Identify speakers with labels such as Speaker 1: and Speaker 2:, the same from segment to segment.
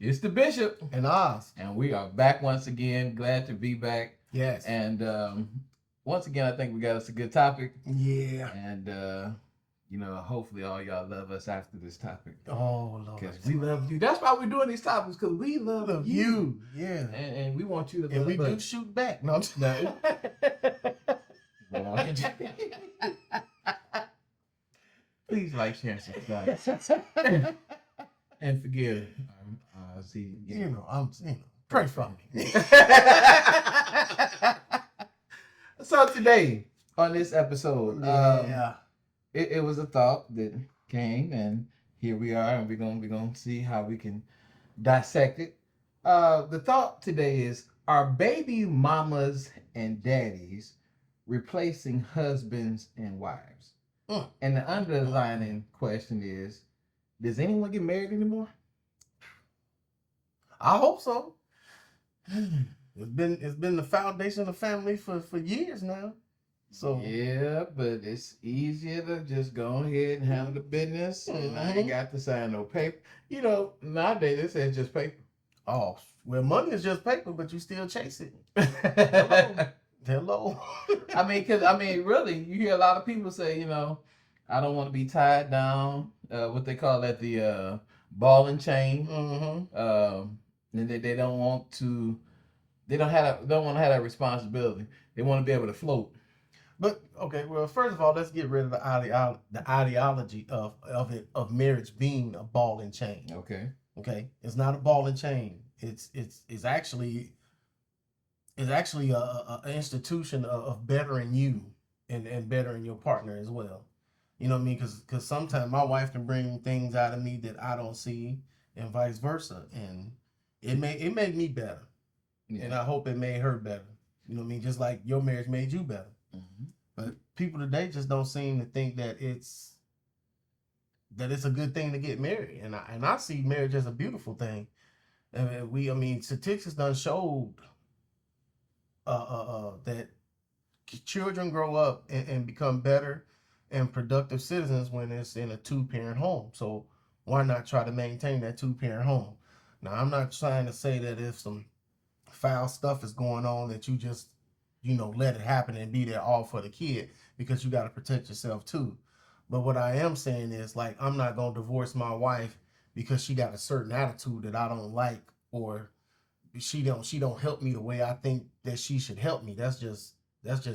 Speaker 1: It's the Bishop
Speaker 2: and Oz.
Speaker 1: and we are back once again. Glad to be back.
Speaker 2: Yes.
Speaker 1: And once again, I think we got us a good topic.
Speaker 2: Yeah.
Speaker 1: And hopefully all y'all love us after this topic.
Speaker 2: Oh Lord.
Speaker 1: Because we love you. That's why we're doing these topics, because we love you.
Speaker 2: Yeah.
Speaker 1: And we want you to love
Speaker 2: and we
Speaker 1: us.
Speaker 2: do shoot back. No.
Speaker 1: Please like, share, and subscribe. And forgive. See,
Speaker 2: pray for me.
Speaker 1: So today on this episode,
Speaker 2: Yeah.
Speaker 1: it was a thought that came, and here we are, and we're gonna see how we can dissect it. The thought today is: are baby mamas and daddies replacing husbands and wives? And the underlying question is: does anyone get married anymore?
Speaker 2: I hope so. It's been the foundation of the family for years now. So
Speaker 1: yeah, but it's easier to just go ahead and handle the business, and I ain't got to sign no paper. You know, nowadays it says just paper.
Speaker 2: Oh, well, money is just paper, but you still chase it. Hello.
Speaker 1: Really, you hear a lot of people say, I don't want to be tied down. What they call that, the ball and chain. And they don't want to. They don't want to have that responsibility. They want to be able to float.
Speaker 2: But okay, well, first of all, let's get rid of the ideology of marriage being a ball and chain. Okay, it's not a ball and chain. It's actually a institution of bettering you and bettering your partner as well. You know what I mean? Because sometimes my wife can bring things out of me that I don't see, and vice versa, and it made me better, and I hope it made her better. You know what I mean? Just like your marriage made you better. But people today just don't seem to think that it's a good thing to get married, and I see marriage as a beautiful thing. And statistics done showed that children grow up and become better and productive citizens when it's in a 2-parent home. So why not try to maintain that 2-parent home? Now, I'm not trying to say that if some foul stuff is going on that you just, let it happen and be there all for the kid, because you got to protect yourself too. But what I am saying is, like, I'm not going to divorce my wife because she got a certain attitude that I don't like, or she don't help me the way I think that she should help me. That's just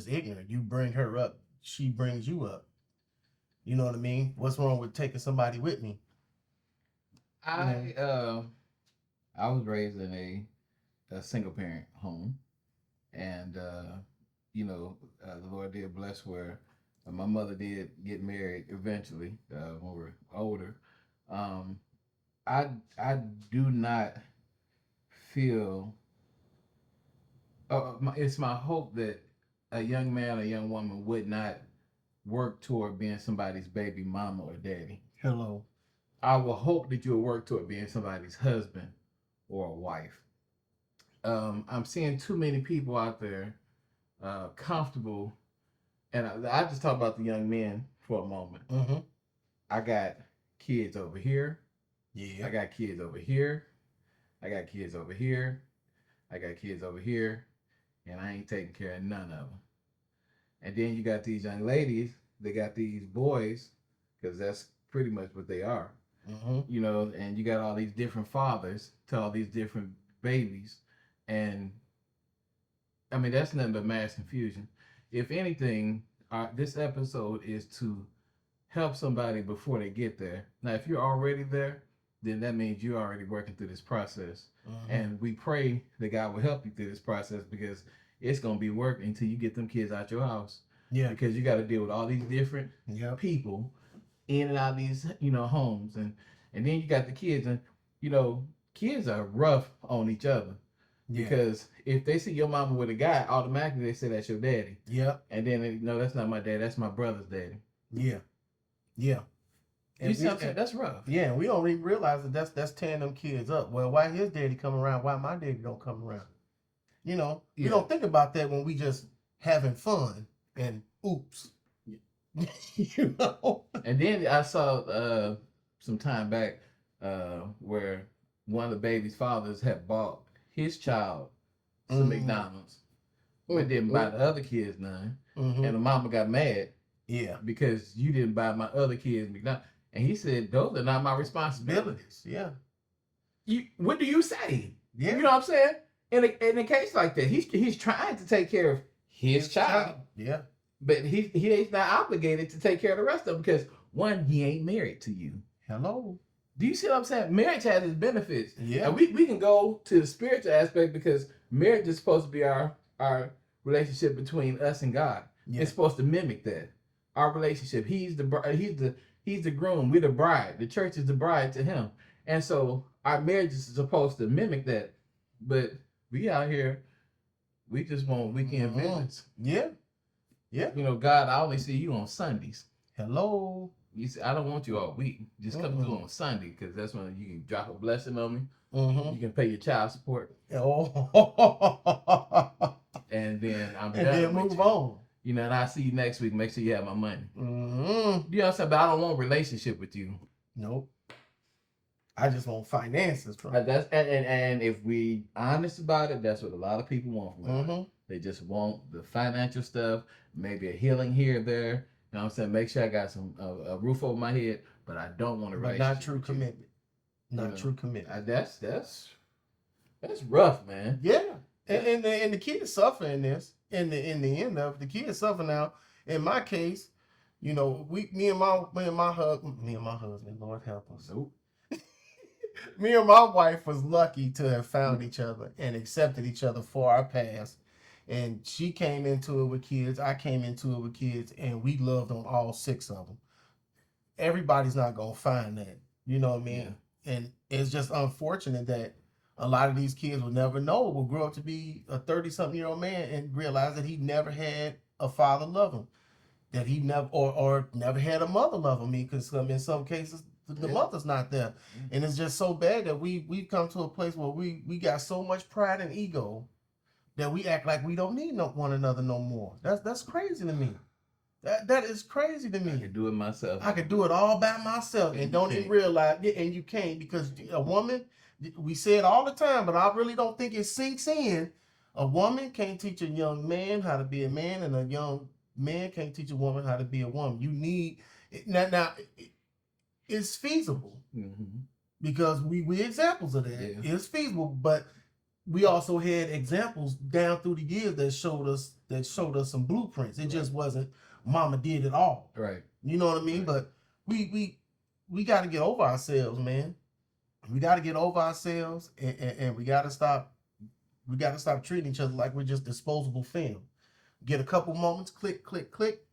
Speaker 2: ignorant. You bring her up, she brings you up. You know what I mean? What's wrong with taking somebody with me?
Speaker 1: I was raised in a single parent home, and the Lord did bless where my mother did get married eventually when we were older. I do not feel. It's my hope that a young man or young woman would not work toward being somebody's baby mama or daddy.
Speaker 2: Hello.
Speaker 1: I will hope that you'll work toward being somebody's husband or a wife. I'm seeing too many people out there comfortable, and I just talk about the young men for a moment. I got kids over here.
Speaker 2: Yeah.
Speaker 1: I got kids over here. I got kids over here. I got kids over here, and I ain't taking care of none of them. And then you got these young ladies. They got these boys, because that's pretty much what they are. And you got all these different fathers to all these different babies, and that's nothing but mass confusion. If anything, this episode is to help somebody before they get there. Now, if you're already there, then that means you're already working through this process, and we pray that God will help you through this process, because it's gonna be work until you get them kids out your house.
Speaker 2: Yeah,
Speaker 1: because you got to deal with all these different people in and out of these homes, and then you got the kids, and kids are rough on each other. Because if they see your mama with a guy, automatically they say that's your daddy. And then no, that's not my dad, that's my brother's daddy. And you see what I'm saying? That's rough.
Speaker 2: Yeah, we don't even realize that that's tearing them kids up. Well, why his daddy come around? Why my daddy don't come around? We don't think about that when we just having fun. And oops.
Speaker 1: And then I saw some time back where one of the baby's fathers had bought his child some
Speaker 2: Mm-hmm.
Speaker 1: McDonald's, but didn't buy the other kids none.
Speaker 2: Mm-hmm.
Speaker 1: And the mama got mad
Speaker 2: Yeah.
Speaker 1: because you didn't buy my other kids McDonald's. And he said, those are not my responsibilities.
Speaker 2: Yeah.
Speaker 1: What do you say?
Speaker 2: Yeah.
Speaker 1: You know what I'm saying? In a case like that, he's trying to take care of his child.
Speaker 2: Yeah.
Speaker 1: But he's not obligated to take care of the rest of them because one, he ain't married to you.
Speaker 2: Hello.
Speaker 1: Do you see what I'm saying? Marriage has its benefits.
Speaker 2: Yeah.
Speaker 1: And we can go to the spiritual aspect because marriage is supposed to be our relationship between us and God.
Speaker 2: Yeah.
Speaker 1: It's supposed to mimic that. Our relationship. He's the groom. We're the bride. The church is the bride to him. And so our marriage is supposed to mimic that. But we out here, we just want weekend visits.
Speaker 2: Yeah. Yeah.
Speaker 1: You know, God, I only see you on Sundays.
Speaker 2: Hello.
Speaker 1: You see, I don't want you all week. Just come through on Sunday because that's when you can drop a blessing on me. You can pay your child support.
Speaker 2: Oh.
Speaker 1: And then I'm done.
Speaker 2: And then move on.
Speaker 1: You know, and I'll see you next week. Make sure you have my money.
Speaker 2: Mm-hmm.
Speaker 1: You know what I'm saying? But I don't want a relationship with you.
Speaker 2: Nope. I just want finances from
Speaker 1: That's and if we honest about it, that's what a lot of people want from us. They just want the financial stuff, maybe a healing here or there. You know what I'm saying? Make sure I got some a roof over my head, but I don't want a relationship.
Speaker 2: But not true commitment. Not true commitment.
Speaker 1: That's rough, man.
Speaker 2: Yeah. And the kids suffer in this. In the end of it, the kids suffer now. In my case, you know, me and my husband, Lord help us.
Speaker 1: Nope.
Speaker 2: Me and my wife was lucky to have found each other and accepted each other for our past. And she came into it with kids. I came into it with kids, and we loved on all 6 of them. Everybody's not gonna find that, you know what I mean? Yeah. And it's just unfortunate that a lot of these kids will never know, will grow up to be a 30-something-year-old man and realize that he never had a father love him, that he never or never had a mother love him. Because in some cases the mother's not there, and it's just so bad that we've come to a place where we got so much pride and ego that we act like we don't need one another no more. That's crazy to me. That is crazy to me.
Speaker 1: I can do it myself.
Speaker 2: I can do it all by myself and don't even realize it. And you can't, because a woman, we say it all the time, but I really don't think it sinks in. A woman can't teach a young man how to be a man, and a young man can't teach a woman how to be a woman. You need now. It's feasible because we examples of that. Yeah. It's feasible, but we also had examples down through the years that showed us some blueprints. It just wasn't mama did it all.
Speaker 1: Right.
Speaker 2: You know what I mean? Right. But we got to get over ourselves, man. We got to get over ourselves, and we got to stop. We got to stop treating each other like we're just disposable film. Get a couple moments, click, click, click,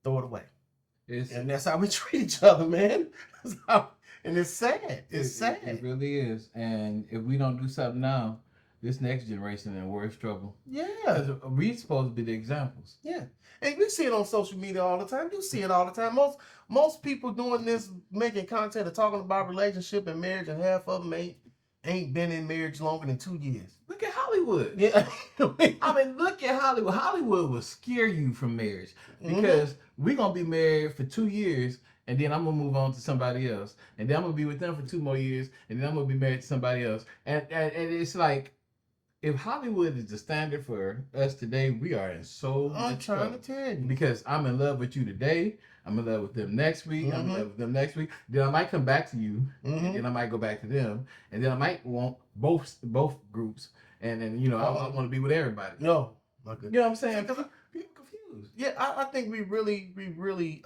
Speaker 2: throw it away. And that's how we treat each other, man. And it's sad. It's sad.
Speaker 1: It really is. And if we don't do something now, this next generation in worse trouble.
Speaker 2: Yeah.
Speaker 1: We're supposed to be the examples.
Speaker 2: Yeah. And we see it on social media all the time. You see it all the time. Most people doing this, making content and talking about relationship and marriage, and half of them ain't been in marriage longer than 2 years.
Speaker 1: Look at Hollywood.
Speaker 2: Yeah.
Speaker 1: I mean, look at Hollywood. Hollywood will scare you from marriage because we're going to be married for 2 years, and then I'm going to move on to somebody else. And then I'm going to be with them for 2 more years, and then I'm going to be married to somebody else. And it's like, if Hollywood is the standard for us today, we are in so much trouble. I'm trying to tell you. Because I'm in love with you today. I'm in love with them next week. I'm in love with them next week. Then I might come back to you, and then I might go back to them, and then I might want both groups, and then I want to be with everybody.
Speaker 2: No,
Speaker 1: you know what I'm saying? Because people confused.
Speaker 2: Yeah, I think we really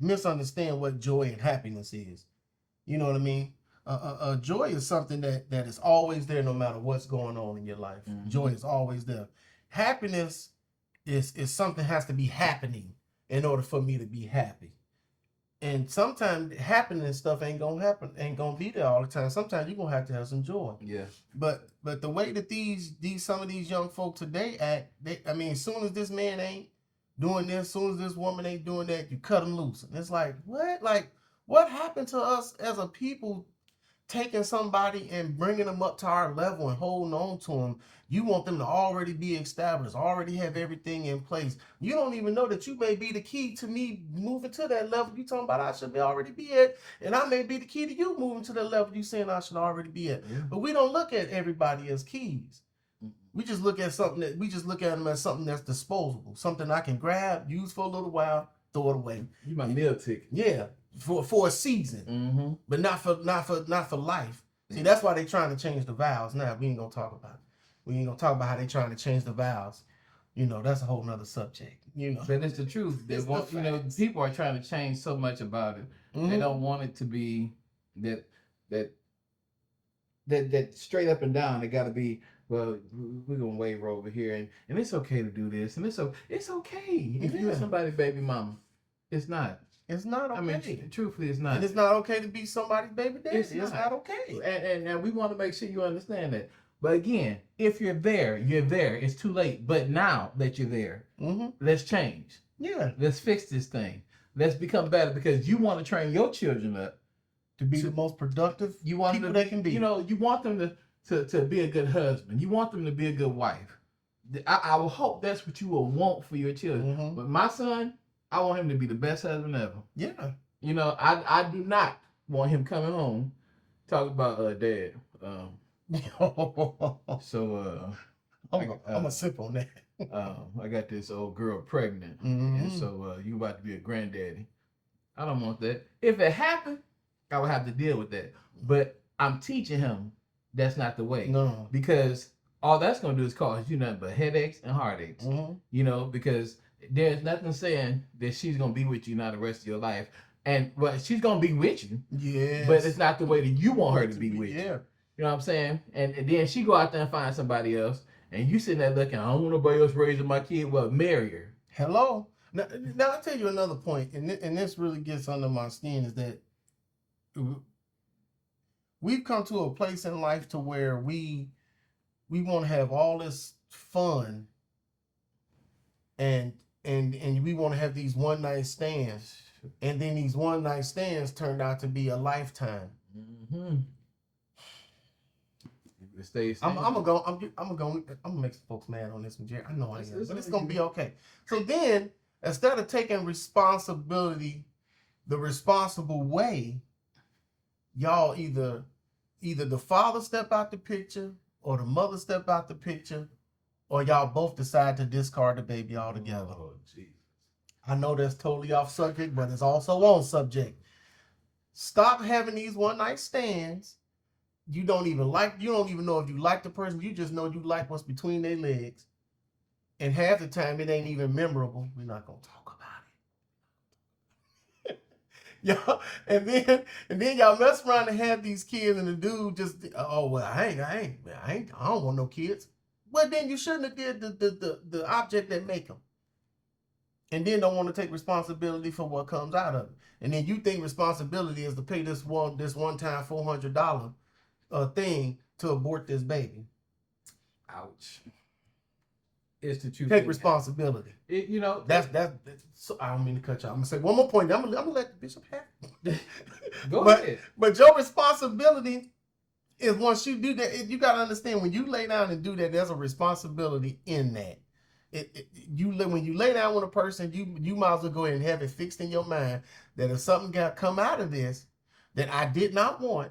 Speaker 2: misunderstand what joy and happiness is. You know what I mean? Joy is something that is always there no matter what's going on in your life. Joy is always there. Happiness is something has to be happening in order for me to be happy. And sometimes happiness stuff ain't gonna be there all the time. Sometimes you're gonna have some joy.
Speaker 1: Yeah.
Speaker 2: But the way that some of these young folk today act, as soon as this man ain't doing this, as soon as this woman ain't doing that, you cut them loose. And it's like, what? Like, what happened to us as a people taking somebody and bringing them up to our level and holding on to them. You want them to already be established, already have everything in place. You don't even know that you may be the key to me moving to that level you talking about I should be already be at, and I may be the key to you moving to the level you saying I should already be at.
Speaker 1: Yeah.
Speaker 2: But we don't look at everybody as keys. We just look at them as something that's disposable, something I can grab, use for a little while, throw it away.
Speaker 1: You my meal ticket.
Speaker 2: Yeah, for a season, but not for life. See, that's why they trying to change the vows. Now we ain't gonna talk about it. We ain't gonna talk about how they trying to change the vows. You know, that's a whole nother subject. You know,
Speaker 1: but it's the truth. They want, you know, people are trying to change so much about it. They don't want it to be that straight up and down. It got to be, well, we're gonna waver over here, and it's okay to do this, and it's okay if you're somebody's baby mama. It's not.
Speaker 2: It's not okay.
Speaker 1: I mean, truthfully, it's not.
Speaker 2: And it's not okay to be somebody's baby daddy. It's not okay.
Speaker 1: And we want to make sure you understand that. But again, if you're there, you're there. It's too late. But now that you're there, let's change.
Speaker 2: Yeah.
Speaker 1: Let's fix this thing. Let's become better, because you want to train your children up
Speaker 2: to be the most productive people they can be.
Speaker 1: You know, you want them to be a good husband. You want them to be a good wife. I will hope that's what you will want for your children. But my son, I want him to be the best husband ever.
Speaker 2: Yeah.
Speaker 1: You know, I do not want him coming home talking about dad. So
Speaker 2: I'm gonna sip on that.
Speaker 1: I got this old girl pregnant, and so you about to be a granddaddy. I don't want that. If it happened, I would have to deal with that. But I'm teaching him that's not the way.
Speaker 2: No.
Speaker 1: Because all that's gonna do is cause you nothing but headaches and heartaches. You know, because there's nothing saying that she's gonna be with you now the rest of your life. And well, she's gonna be with you.
Speaker 2: Yeah.
Speaker 1: But it's not the way that you want her to be with you.
Speaker 2: Yeah.
Speaker 1: You know what I'm saying? And then she go out there and find somebody else, and you sitting there looking, I don't want nobody else raising my kid. Well, marry her.
Speaker 2: Hello. Now I'll tell you another point, and this really gets under my skin, is that we've come to a place in life to where we want to have all this fun, and we want to have these one night stands, and then these one night stands turned out to be a lifetime. I'm gonna make some folks mad on this one, Jerry. I know I am, but it's gonna be okay. So then, instead of taking responsibility the responsible way, y'all either the father step out the picture, or the mother step out the picture, or y'all both decide to discard the baby altogether.
Speaker 1: Oh, geez.
Speaker 2: I know that's totally off subject, but it's also on subject. Stop having these one night stands. You don't even know if you like the person. You just know you like what's between their legs. And half the time it ain't even memorable. We're not gonna talk about it. Y'all, and then y'all mess around and have these kids, and the dude just, oh well, I don't want no kids. Well, then you shouldn't have did the object that make them. And then don't want to take responsibility for what comes out of it. And then you think responsibility is to pay this one time $400 thing to abort this baby.
Speaker 1: Ouch. It's the truth.
Speaker 2: Take responsibility.
Speaker 1: You know,
Speaker 2: that's so I don't mean to cut you off. I'm gonna say one more point. I'm gonna let the bishop have it.
Speaker 1: Go ahead. But
Speaker 2: your responsibility is, once you do that, you gotta understand, when you lay down and do that, there's a responsibility in that. When you lay down with a person, you might as well go ahead and have it fixed in your mind that if something got come out of this that I did not want,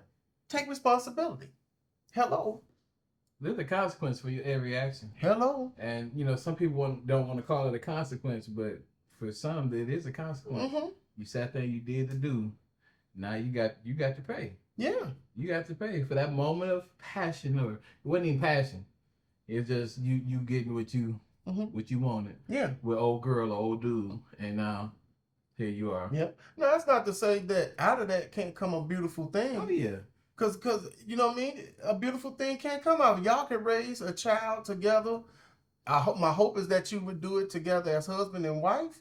Speaker 2: take responsibility. Hello.
Speaker 1: There's a consequence for your every action.
Speaker 2: Hello.
Speaker 1: And you know, some people don't want to call it a consequence, but for some, it is a consequence. You sat there, you did the do. Now you got to pay.
Speaker 2: Yeah.
Speaker 1: You got to pay for that moment of passion, or it wasn't even passion. It's just you getting what you wanted.
Speaker 2: Yeah.
Speaker 1: With old girl or old dude, and now here you are.
Speaker 2: Yep. No, that's not to say that out of that can't come a beautiful thing.
Speaker 1: Oh yeah.
Speaker 2: Cause you know what I mean? A beautiful thing can't come out of it. Y'all can raise a child together. My hope is that you would do it together as husband and wife.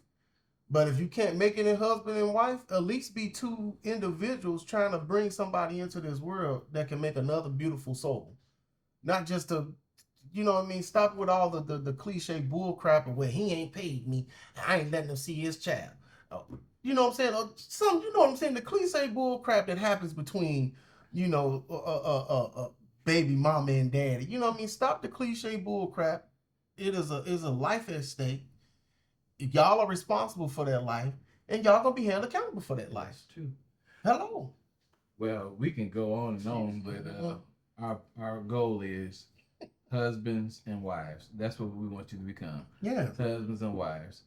Speaker 2: But if you can't make it in husband and wife, at least be two individuals trying to bring somebody into this world that can make another beautiful soul. Not just to, you know what I mean? Stop with all the cliche bull crap of, well, he ain't paid me, I ain't letting him see his child. You know what I'm saying? You know what I'm saying? The cliche bull crap that happens between you know, baby mama and daddy. You know what I mean? Stop the cliche bull crap. It is a life at stake. Y'all are responsible for that life, and y'all gonna be held accountable for that life.
Speaker 1: That's true.
Speaker 2: Hello.
Speaker 1: Well, we can go on and on, but our goal is husbands and wives. That's what we want you to become.
Speaker 2: Yeah.
Speaker 1: Husbands and wives.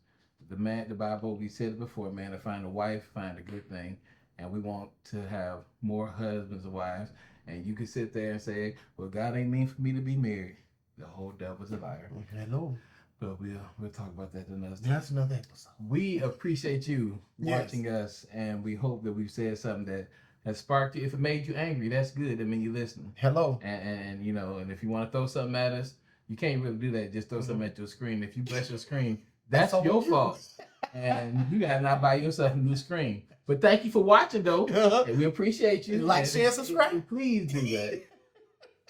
Speaker 1: The Bible, we said it before, man, to find a wife, find a good thing. And we want to have more husbands and wives. And you can sit there and say, well, God ain't mean for me to be married. The whole devil's a liar.
Speaker 2: Hello.
Speaker 1: But we'll talk about that another time.
Speaker 2: That's another episode.
Speaker 1: We appreciate you watching us, and we hope that we've said something that has sparked you. If it made you angry, that's good. I mean, you're listening.
Speaker 2: Hello.
Speaker 1: And you know, and if you want to throw something at us, you can't really do that. Just throw something at your screen. If you bless your screen, that's your fault. And you gotta not buy yourself a new screen. But thank you for watching, though. And we appreciate you.
Speaker 2: Like, share, subscribe.
Speaker 1: Please do that.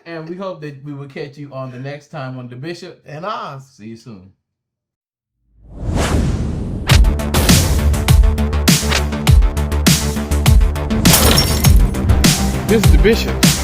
Speaker 1: And we hope that we will catch you on the next time on DaBizhop
Speaker 2: and Oz.
Speaker 1: See you soon. This is DaBizhop.